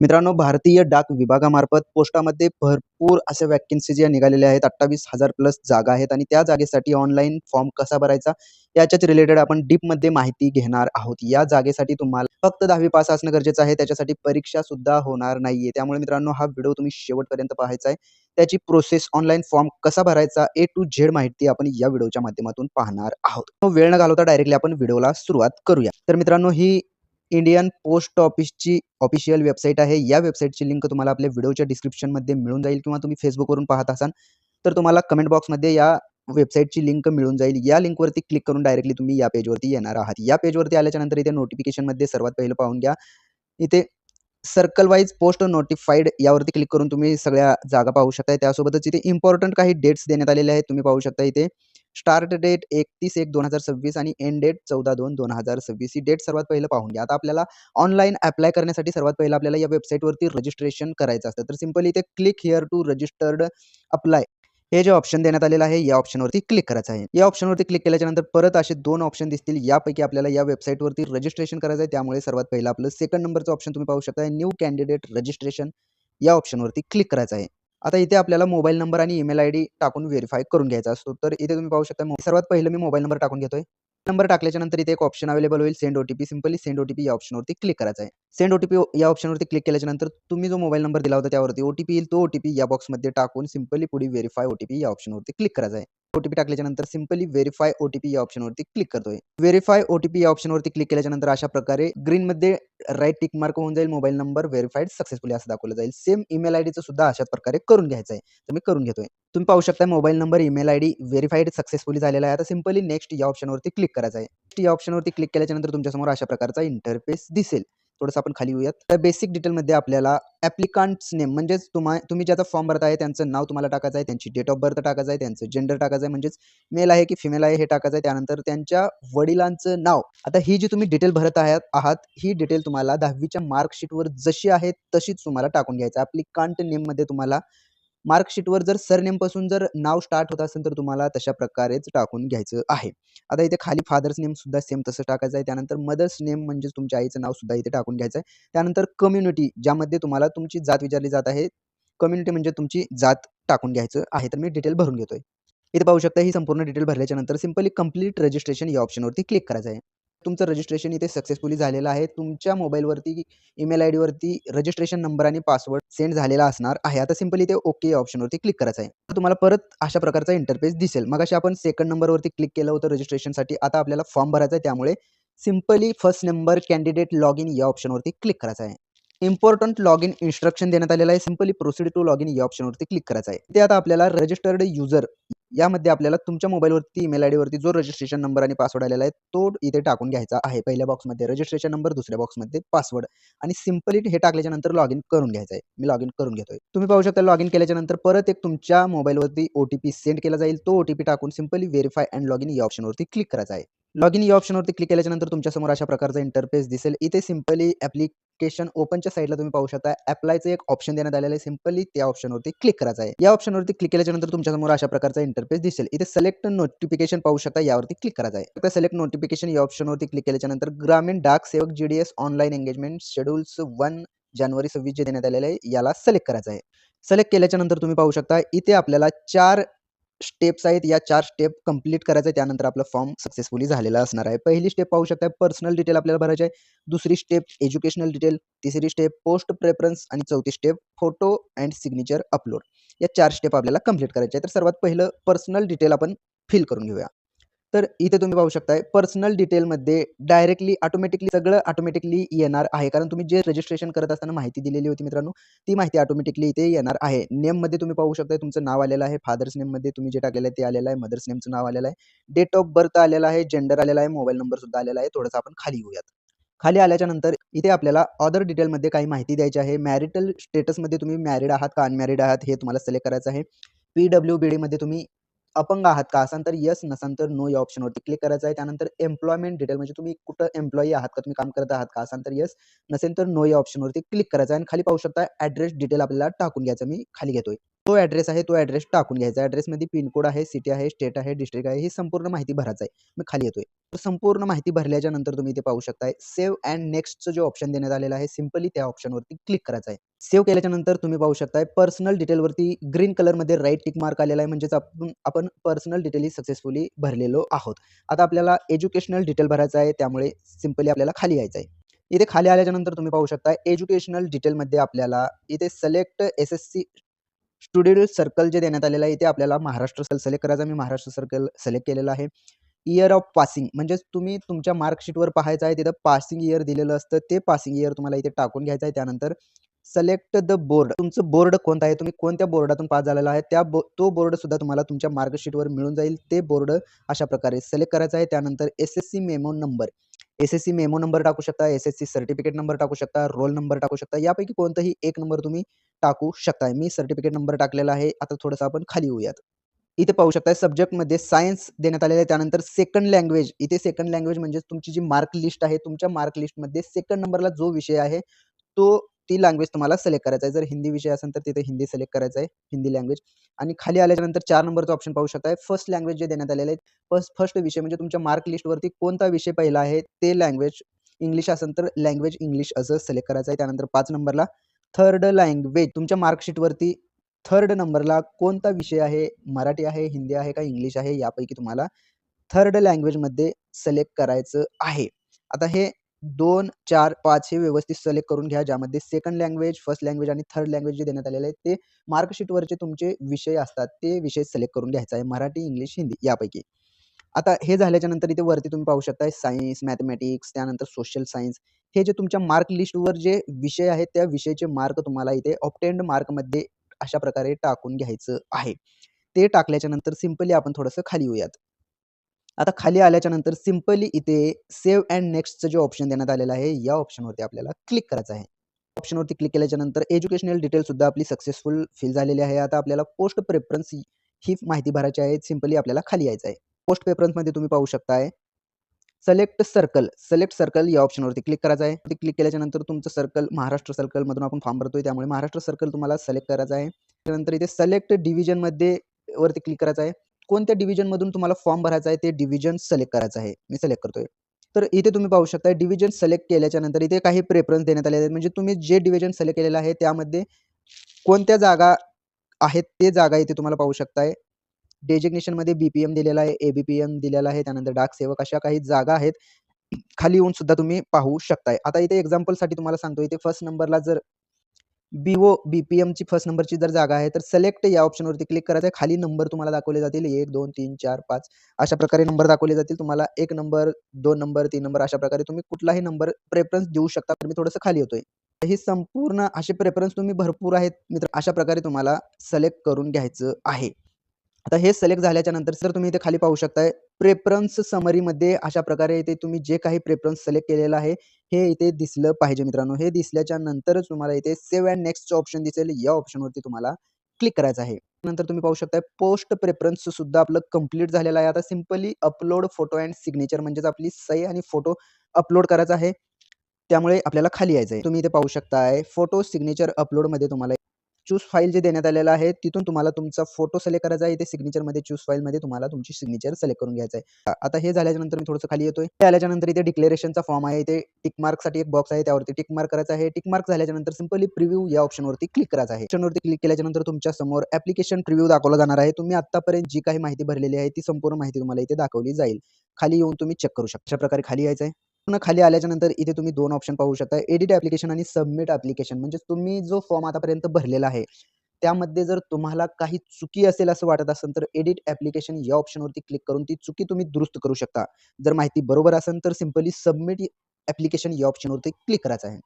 मित्रांनो, भारतीय डाक विभागामार्फत पोस्टामध्ये भरपूर अशा व्हॅकन्सी निघालेल्या आहेत. 28,000 प्लस जागा आहेत आणि त्या जागेसाठी ऑनलाईन फॉर्म कसा भरायचा याच्याच रिलेटेड आपण डीपमध्ये माहिती घेणार आहोत. या जागेसाठी तुम्हाला फक्त 10वी पास असणं गरजेचं आहे. त्याच्यासाठी परीक्षा सुद्धा होणार नाहीये. त्यामुळे मित्रांनो, हा व्हिडिओ तुम्ही शेवटपर्यंत पाहायचा आहे. त्याची प्रोसेस, ऑनलाईन फॉर्म कसा भरायचा, ए टू झेड माहिती आपण या व्हिडिओच्या माध्यमातून पाहणार आहोत. वेळ न घालवता डायरेक्टली आपण व्हिडिओला सुरुवात करूया. तर मित्रांनो, ही इंडियन पोस्ट ऑफिसची ऑफिशियल वेबसाईट आहे. या वेबसाईटची लिंक तुम्हाला आपल्या व्हिडिओच्या डिस्क्रिप्शनमध्ये मिळून जाईल किंवा तुम्ही Facebookवरून पाहत असाल, तर तुम्हाला कमेंट बॉक्समध्ये या वेबसाईटची लिंक मिळून जाईल. या लिंकवरती क्लिक करून डायरेक्टली तुम्ही या पेजवरती येणार आहात. या पेजवरती आल्याच्यानंतर इथे नोटिफिकेशनमध्ये सर्वात पहिलं पाहून घ्या. इथे सर्कल वाईज पोस्ट नोटिफाईड यावरती क्लिक करून तुम्ही सगळ्या जागा पाहू शकता. त्यासोबतच इथे इम्पोर्टंट काही डेट्स देण्यात आलेले आहेत. तुम्ही पाहू शकता इथे स्टार्ट डेट 31/1/2026 आणि एंड डेट 14/2/2026 ही डेट सर्वात पहिलं पाहून घ्या. आता आपल्याला ऑनलाईन अप्लाय करण्यासाठी सर्वात पहिलं आपल्याला या वेबसाईटवरती रजिस्ट्रेशन करायचं असतं. तर सिंपली इथे click here to registered apply हे जे ऑप्शन देण्यात आलेलं आहे, या ऑप्शनवरती क्लिक करायचं आहे. या ऑप्शनवरती क्लिक केल्याच्यानंतर परत असे 2 ऑप्शन दिसतील. यापैकी आपल्याला या वेबसाईटवरती रजिस्ट्रेशन करायचं आहे. त्यामुळे सर्वात पहिलं आपलं सेकंड नंबरचं ऑप्शन तुम्ही पाहू शकता, न्यू कॅन्डिडेट रजिस्ट्रेशन या ऑप्शनवरती क्लिक करायचं आहे. आता इथे आपल्याला मोबाईल नंबर आणि ईमेल आयडी टाकून व्हेरिफाय करून घ्यायचा असतो. तर इथे तुम्ही पाहू शकता सर्वात पहिलं मी मोबाईल नंबर टाकून घेतोय. नंबर टाकल्याच्यानंतर इथे एक ऑप्शन अवेलेबल होईल send OTP. Simply send OTP या ऑप्शनवरती क्लिक करायचं आहे. सेंड ओटीपी या ऑप्शनवरती क्लिक केल्याच्यानंतर तुम्ही जो मोबाईल नंबर दिला होता त्यावरती ओटीपी येईल. तो ओटीपी या बॉक्समध्ये टाकून सिंपली पुढे व्हेरिफाय ओटीपी या ऑप्शनवरती क्लिक करायचं आहे. ओटीपी टाकल्याच्यानंतर सिंपली व्हेरिफाय ओटीपी या ऑप्शनवरती क्लिक करतोय. व्हेरिफाय ओटीपी या ऑप्शनवरती क्लिक केल्याच्यानंतर अशा प्रकारे ग्रीनमध्ये राईट टिक मार्क होऊन जाईल. मोबाईल नंबर व्हेरिफाईड सक्सेसफुली असं दाखवलं जाईल. सेम ईमेल आयडीचं सुद्धा अशाच प्रकारे करून घ्यायचं आहे. तर मी करून घेतोय. तुम्ही पाहू शकता mobile number, email ID verified successfully झालेला आहे. आता सिंपली नेक्स्ट या ऑप्शनवरती क्लिक करायचं आहे. या ऑप्शनवरती क्लिक केल्याच्यानंतर तुमच्यासमोर अशा प्रकारचा इंटरफेस दिसेल. थोडंसं आपण खाली येऊयात. तर बेसिक डिटेलमध्ये आपल्याला ॲप्लिकंट्स नेम म्हणजेच तुम्ही ज्याचा फॉर्म भरत आहे त्यांचं नाव तुम्हाला टाकायचं आहे, त्यांची डेट ऑफ बर्थ टाकायचं आहे, त्यांचं जेंडर टाकायचं आहे, म्हणजेच मेल आहे की फिमेल आहे हे टाकायचं आहे. त्यानंतर त्यांच्या वडिलांचं नाव. आता ही जी तुम्ही डिटेल भरत आहात ही डिटेल तुम्हाला 10वीच्या मार्कशीटवर जशी आहे तशीच तुम्हाला टाकून घ्यायचं आहे. ॲप्लिकंट नेममध्ये तुम्हाला मार्कशीटवर जर सरनेमपासून जर नाव स्टार्ट होत असेल तर तुम्हाला तशा प्रकारेच टाकून घ्यायचं आहे. आता इथे खाली फादर्स नेम सुद्धा सेम तसं टाकायचं आहे. त्यानंतर मदर्स नेम म्हणजे तुमच्या आईचं नाव सुद्धा इथे टाकून घ्यायचं आहे. त्यानंतर कम्युनिटी ज्यामध्ये तुम्हाला तुमची जात विचारली जात आहे. कम्युनिटी म्हणजे तुमची जात टाकून घ्यायचं आहे. तर मी डिटेल भरून घेतोय. इथे पाहू शकता ही संपूर्ण डिटेल भरल्याच्या नंतर सिंपली कंप्लीट रजिस्ट्रेशन या ऑप्शनवरती क्लिक करायचं आहे. तुमचं रजिस्ट्रेशन इथे सक्सेसफुली झालेलं आहे. तुमच्या मोबाईलवरती ईमेल आयडीवरती रजिस्ट्रेशन नंबर आणि पासवर्ड सेंड झालेला असणार आहे. आता सिंपली इथे ओके या ऑप्शनवरती क्लिक करायचं आहे. तुम्हाला परत अशा प्रकारचा इंटरफेस दिसेल. मगाशी आपण सेकंड नंबरवरती क्लिक केलं होतं रजिस्ट्रेशनसाठी. आता आपल्याला फॉर्म भरायचा आहे. त्यामुळे simply first number candidate login या ऑप्शनवरती क्लिक करायचं आहे. इम्पोर्टंट लॉगिन इन्स्ट्रक्शन देण्यात आलेलं आहे. सिंपली प्रोसीड टू लॉगिन या ऑप्शनवरती क्लिक करायचं आहे. ते आता आपल्याला रजिस्टर्ड युजर यामध्ये आपल्याला तुमच्या मोबाईलवरती ईमेल आयडीवरती जो रजिस्ट्रेशन नंबर आणि पासवर्ड आलेला आहे तो इथे टाकून घ्यायचा आहे. पहिल्या बॉक्समध्ये रजिस्ट्रेशन नंबर, दुसऱ्या बॉक्समध्ये पासवर्ड आणि सिंपली हे टाकल्याच्या नंतर लॉग इन करून घ्यायचं आहे. मी लॉग इन करून घेतोय. तुम्ही पाहू शकता लॉग इन केल्याच्या नंतर परत एक तुमच्या मोबाईलवरती ओटीपी सेंड केला जाईल. तो ओटीपी टाकून simply verify and log in या ऑप्शनवरती क्लिक करायचं आहे. लॉग इन या ऑप्शनवरती क्लिक केल्याच्या नंतर तुमच्यासमोर अशा प्रकारचा इंटरफेस दिसेल. इथे सिंपली ॲप्लिकेशन ओपनच्या साईडला तुम्ही पाहू शकता अप्लायचं एक ऑप्शन देण्यात आलेलं आहे. सिंपली त्या ऑप्शनवरती क्लिक करायचं आहे. या ऑप्शनवरती क्लिक केल्याच्या नंतर तुमच्यासमोर अशा प्रकारचा इंटरफेस दिसेल. इथे सिलेक्ट नोटिफिकेशन पाहू शकता यावरती क्लिक करायचं आहे. आता सिलेक्ट नोटिफिकेशन या ऑप्शनवरती क्लिक केल्याच्या नंतर ग्रामीण डाक सेवक जीडीएस ऑनलाईन एंगेजमेंट शेड्यूल्स 1 जानेवारी 26 जे देण्यात आलेलं आहे याला सिलेक्ट करायचं आहे. सिलेक्ट केल्याच्या नंतर तुम्ही पाहू शकता इथे आपल्याला 4 स्टेप्स आहेत. या 4 स्टेप कंप्लीट करायचं आहे. त्यानंतर आपला फॉर्म सक्सेसफुली झालेला असणार आहे. पहिली स्टेप पाहू शकता पर्सनल डिटेल आपल्याला भरायचे आहे. दुसरी स्टेप एज्युकेशनल डिटेल, तिसरी स्टेप पोस्ट प्रेफरन्स आणि चौथी step photo and signature upload. या 4 स्टेप आपल्याला कंप्लीट करायच्या आहेत. तर सर्वात पहिलं पर्सनल डिटेल आपण फिल करून घेऊया. तर इथे तुम्ही पाहू शकताय पर्सनल डिटेलमध्ये डायरेक्टली ऑटोमॅटिकली येणार आहे. कारण तुम्ही जे रजिस्ट्रेशन करत असताना माहिती दिलेली होती मित्रांनो, ती माहिती ऑटोमॅटिकली इथे येणार आहे. नेममध्ये तुम्ही पाहू शकता तुमचं नाव आलेलं आहे. फादर्स नेममध्ये तुम्ही जे टाकलेलं आहे ते आलेलं आहे. मदर्स नेमचं नाव आलेलं आहे. डेट ऑफ बर्थ आलेला आहे. जेंडर आलेला आहे. मोबाईल नंबर सुद्धा आलेला आहे. थोडंसं आपण खाली येऊयात. खाली आल्याच्या नंतर इथे आपल्याला अदर डिटेलमध्ये काही माहिती द्यायची आहे. मॅरिटल स्टेटसमध्ये तुम्ही मॅरिड आहात का अनमॅरिड आहात हे तुम्हाला सिलेक्ट करायचं आहे. PWBDमध्ये तुम्ही अपंग आहात का? असाल तर येस, नसाल तर नो या ऑप्शनवरती क्लिक करायचं आहे. त्यानंतर एम्प्लॉयमेंट डिटेल म्हणजे तुम्ही कुठं एम्प्लॉयी आहात का? तुम्ही काम करत आहात का? असाल तर येस, नसेल तर नो या ऑप्शनवरती क्लिक करायचं आहे आणि खाली पाहू शकता ॲड्रेस डिटेल आपल्याला टाकून घ्यायचं. मी खाली घेतोय. तो ॲड्रेस आहे, तो ॲड्रेस टाकून घ्यायचा. ॲड्रेसमध्ये पिनकोड आहे, सिटी आहे, स्टेट आहे, डिस्ट्रिक्ट आहे, ही संपूर्ण माहिती भरायचं आहे. मग खाली येतोय. तर संपूर्ण माहिती भरल्याच्या नंतर तुम्ही इथे पाहू शकताय सेव्ह अँड नेक्स्टचं जे ऑप्शन देण्यात आलेलं आहे, सिंपली त्या ऑप्शनवरती क्लिक करायचं आहे. सेव्ह केल्याच्या नंतर तुम्ही पाहू शकताय पर्सनल डिटेलवरती ग्रीन कलरमध्ये राइट टिक मार्क आलेला आहे. म्हणजेच आपण पर्सनल डिटेल ही सक्सेसफुली भरलेलो आहोत. आता आपल्याला एज्युकेशनल डिटेल भरायचं आहे, त्यामुळे सिंपली आपल्याला खाली यायचं आहे. इथे खाली आल्याच्या नंतर तुम्ही पाहू शकता एज्युकेशनल डिटेलमध्ये आपल्याला इथे सिलेक्ट एस-एस-सी स्टुडिओ सर्कल जे देण्यात आलेलं आहे, इथे आपल्याला महाराष्ट्र सिलेक्ट करायचा. मी महाराष्ट्र सर्कल सिलेक्ट केलेलं आहे. इयर ऑफ पासिंग म्हणजेच तुम्ही तुमच्या मार्कशीटवर पाहायचं आहे, तिथं पासिंग इयर दिलेलं असतं. ते पासिंग इयर तुम्हाला इथे टाकून घ्यायचं आहे. त्यानंतर सिलेक्ट द बोर्ड. तुमचं बोर्ड कोणतं आहे, तुम्ही कोणत्या बोर्डातून पास झालेला आहे, तो बोर्ड सुद्धा तुम्हाला तुमच्या मार्कशीटवर मिळून जाईल. ते बोर्ड अशा प्रकारे सिलेक्ट करायचं आहे. त्यानंतर SSC memo number. SSC memo number टाकू शकता, एस-एस-सी सर्टिफिकेट नंबर टाकू शकता, रोल नंबर टाकू शकता. यापैकी कोणताही एक नंबर तुम्ही टाकू शकताय. मी सर्टिफिकेट नंबर टाकलेला आहे. आता थोडंसं आपण खाली येऊयात. इथे पाहू शकता सब्जेक्टमध्ये सायन्स देण्यात आलेलं आहे. त्यानंतर सेकंड लँग्वेज. इथे सेकंड लँग्वेज म्हणजे तुमची जी मार्क लिस्ट आहे, तुमच्या मार्क लिस्टमध्ये सेकंड नंबरला जो विषय आहे, तो ती लँग्वेज तुम्हाला सिलेक्ट करायचा आहे. जर हिंदी विषय असेल तर तिथे हिंदी सिलेक्ट करायचं आहे, हिंदी लँग्वेज. आणि खाली आल्याच्यानंतर 4 नंबरचा ऑप्शन पाहू शकताय. फर्स्ट लँग्वेज जे देण्यात आलेले आहेत. फर्स्ट विषय म्हणजे तुमच्या मार्क लिस्टवरती कोणता विषय पहिला आहे, ते लँग्वेज इंग्लिश असेल तर लँग्वेज इंग्लिश असं सिलेक्ट करायचं आहे. त्यानंतर 5 नंबरला थर्ड लँग्वेज तुमच्या मार्कशीटवरती थर्ड नंबरला कोणता विषय आहे, मराठी आहे, हिंदी आहे का इंग्लिश आहे, यापैकी तुम्हाला थर्ड लँग्वेजमध्ये सिलेक्ट करायचं आहे. आता हे 2, 4, 5 हे व्यवस्थित सिलेक्ट करून घ्या, ज्यामध्ये सेकंड लँग्वेज, फर्स्ट लँग्वेज आणि थर्ड लँग्वेज जे देण्यात आलेले आहेत, ते मार्कशीटवरचे तुमचे विषय असतात, ते विषय सिलेक्ट करून घ्यायचा आहे. मराठी, इंग्लिश, हिंदी यापैकी. आता हे झाल्याच्या नंतर इथे वरती तुम्ही पाहू शकता सायन्स, मॅथेमॅटिक्स, त्यानंतर सोशल सायन्स हे जे तुमच्या मार्क लिस्टवर जे विषय आहेत, त्या विषयाचे मार्क तुम्हाला इथे ऑब्टेन्ड मार्कमध्ये अशा प्रकारे टाकून घ्यायचं आहे. ते टाकल्याच्या नंतर सिंपली आपण थोडंसं खाली येऊयात. आता खाली आल्याच्या नंतर सिंपली इथे सेव्ह अँड नेक्स्टचं जे ऑप्शन देण्यात आलेलं आहे, या ऑप्शनवरती आपल्याला क्लिक करायचं आहे. ऑप्शनवरती क्लिक केल्याच्या नंतर एज्युकेशनल डिटेल सुद्धा आपली सक्सेसफुल फिल झालेली आहे. आता आपल्याला पोस्ट प्रेफरन्स ही माहिती भरायची आहे. सिंपली आपल्याला खाली यायचं आहे. पोस्ट प्रेफरन्समध्ये तुम्ही पाहू शकताय सिलेक्ट सर्कल या ऑप्शनवरती क्लिक करायचं आहे. ते क्लिक केल्याच्या नंतर तुमचं सर्कल महाराष्ट्र सर्कलमधून आपण फॉर्म भरतोय, त्यामुळे महाराष्ट्र सर्कल तुम्हाला सिलेक्ट करायचं आहे. त्यानंतर इथे सिलेक्ट डिव्हिजनमध्ये वरती क्लिक करायचं आहे. कोणत्या डिव्हिजनमधून तुम्हाला फॉर्म भरायचा आहे, ते डिव्हिजन सिलेक्ट करायचं आहे. मी सिलेक्ट करतोय. तर इथे तुम्ही पाहू शकता डिव्हिजन सिलेक्ट केल्याच्या नंतर इथे काही प्रेफरन्स देण्यात आले आहेत. म्हणजे तुम्ही जे डिव्हिजन सिलेक्ट केलेलं आहे, त्यामध्ये कोणत्या जागा आहेत, ते जागा इथे तुम्हाला पाहू शकताय. डेजिग्नेशनमध्ये बी-पी-एम दिलेला आहे, ए-बी-पी-एम दिलेला आहे, त्यानंतर डाक सेवक अशा काही जागा आहेत. खाली येऊन सुद्धा तुम्ही पाहू शकताय. आता इथे एक्झाम्पलसाठी तुम्हाला सांगतो, इथे फर्स्ट नंबरला जर बी-ओ, बी-पी-एमची फर्स्ट नंबरची जर जागा आहे, तर सिलेक्ट या ऑप्शनवरती क्लिक करायचं आहे. खाली नंबर तुम्हाला दाखवले जातील 1, 2, 3, 4, 5 अशा प्रकारे नंबर दाखवले जातील. तुम्हाला 1 नंबर, 2 नंबर, 3 नंबर अशा प्रकारे तुम्ही कुठलाही नंबर प्रेफरन्स देऊ शकता. तर मी थोडंसं खाली येतोय. ही संपूर्ण असे प्रेफरन्स तुम्ही भरपूर आहेत मित्र. अशा प्रकारे तुम्हाला सिलेक्ट करून घ्यायचं आहे. आता हे सिलेक्ट झाल्याच्या नंतर सर तुम्ही इथे खाली पाहू शकताय प्रेफरन्स समरीमध्ये अशा प्रकारे इथे तुम्ही जे काही प्रेफरन्स सिलेक्ट केलेलं आहे, हे इथे दिसलं पाहिजे मित्रांनो. हे दिसल्याच्या नंतरच तुम्हाला इथे सेव्ह अँड नेक्स्टचं ऑप्शन दिसेल. या ऑप्शनवरती तुम्हाला क्लिक करायचं आहे. नंतर तुम्ही पाहू शकता पोस्ट प्रेफरन्स सुद्धा आपलं कंप्लीट झालेलं आहे. आता simply upload photo and signature म्हणजेच आपली सही आणि फोटो अपलोड करायचा आहे. त्यामुळे आपल्याला खाली यायचं आहे. तुम्ही इथे पाहू शकताय फोटो सिग्नेचर अपलोडमध्ये तुम्हाला चूज फाईल जे देण्यात आलेलं आहे, तिथून तुम्हाला तुमचा फोटो सिलेक्ट करायचा आहे. इथे सिग्नेचरमध्ये चूज फाईलमध्ये तुम्हाला तुमची सिग्नेचर सिलेक्ट करून घ्यायचं आहे. आता हे झाल्याच्यानंतर मी थोडंसं खाली येतोय. हे आल्याच्यानंतर इथे डिक्लेरेशनचा फॉर्म आहे. इथे टिक मार्कसाठी एक बॉक्स आहे, त्यावरती टिक मार्क करायचा आहे. टिक मार्क झाल्याच्यानंतर सिंपली प्रिव्ह्यू या ऑप्शनवरती क्लिक करायचं आहे. ऑप्शनवरती क्लिक केल्याच्यानंतर तुमच्या समोर ॲप्लिकेशन प्रिव्ह्यू दाखवला जाणार आहे. तुम्ही आत्तापर्यंत जी काही माहिती भरलेली आहे, ती संपूर्ण माहिती तुम्हाला इथे दाखवली जाईल. खाली येऊन तुम्ही चेक करू शकता. अशा प्रकारे खाली यायचं आहे. पुन्हा खाली आल्याच्यानंतर इथे तुम्ही 2 ऑप्शन पाहू शकता. एडिट ॲप्लिकेशन आणि सबमिट ॲप्लिकेशन म्हणजे तुम्ही जो फॉर्म आतापर्यंत भरलेला आहे, त्यामध्ये जर तुम्हाला काही चुकी असेल असं वाटत असेल, तर एडिट ॲप्लिकेशन या ऑप्शनवरती क्लिक करून ती चुकी तुम्ही दुरुस्त करू शकता. जर माहिती बरोबर असेल, तर सिंपली सबमिट ॲप्लिकेशन या ऑप्शनवरती क्लिक करायचं आहे.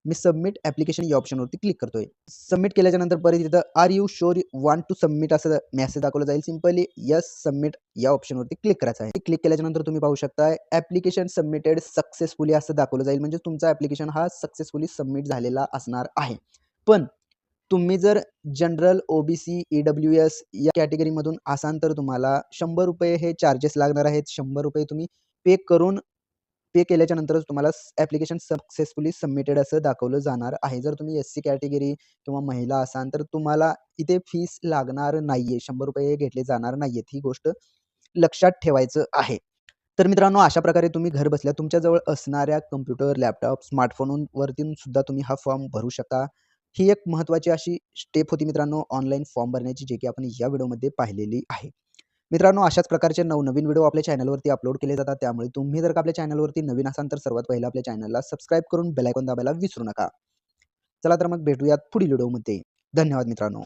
मी सबमिट ॲप्लिकेशन या ऑप्शनवरती क्लिक करतोय. सबमिट केल्याच्यानंतर परत इथं are you sure want to submit असं मेसेज दाखवला जाईल. सिंपली येस सबमिट या ऑप्शनवरती क्लिक करायचं आहे. क्लिक केल्याच्यानंतर तुम्ही पाहू शकता ॲप्लिकेशन सबमिटेड सक्सेसफुली असं दाखवलं जाईल. म्हणजे तुमचा ॲप्लिकेशन हा सक्सेसफुली सबमिट झालेला असणार आहे. पण तुम्ही जर जनरल, ओ-बी-सी, ई-डब्ल्यू-एस या कॅटेगरीमधून असाल तर तुम्हाला ₹100 हे चार्जेस लागणार आहेत. ₹100 तुम्ही पे करून पे केल्याच्या नंतरच तुम्हाला ॲप्लिकेशन सक्सेसफुली सबमिटेड असं दाखवलं जाणार आहे. जर तुम्ही एस-सी कॅटेगरी किंवा महिला असाल तर तुम्हाला इथे फीस लागणार नाहीये. ₹100 घेतले जाणार नाहीयेत. ही गोष्ट लक्षात ठेवायचं आहे. तर मित्रांनो, अशा प्रकारे तुम्ही घरबसल्या तुमच्याजवळ असणाऱ्या कॉम्प्युटर, लॅपटॉप, स्मार्टफोनवरती सुद्धा तुम्ही हा फॉर्म भरू शकता. ही एक महत्त्वाची अशी स्टेप होती मित्रांनो ऑनलाईन फॉर्म भरण्याची, जे की आपण या व्हिडिओमध्ये पाहिलेली आहे. मित्रांनो, अशाच प्रकारचे नवनवीन व्हिडिओ आपल्या चॅनलवरती अपलोड केले जातात. त्यामुळे तुम्ही जर का आपल्या चॅनलवरती नवीन असाल तर सर्वात पहिलं आपल्या चॅनलला सबस्क्राईब करून बेल आयकॉन दाबायला विसरू नका. चला तर मग भेटूयात पुढील व्हिडिओमध्ये. धन्यवाद मित्रांनो.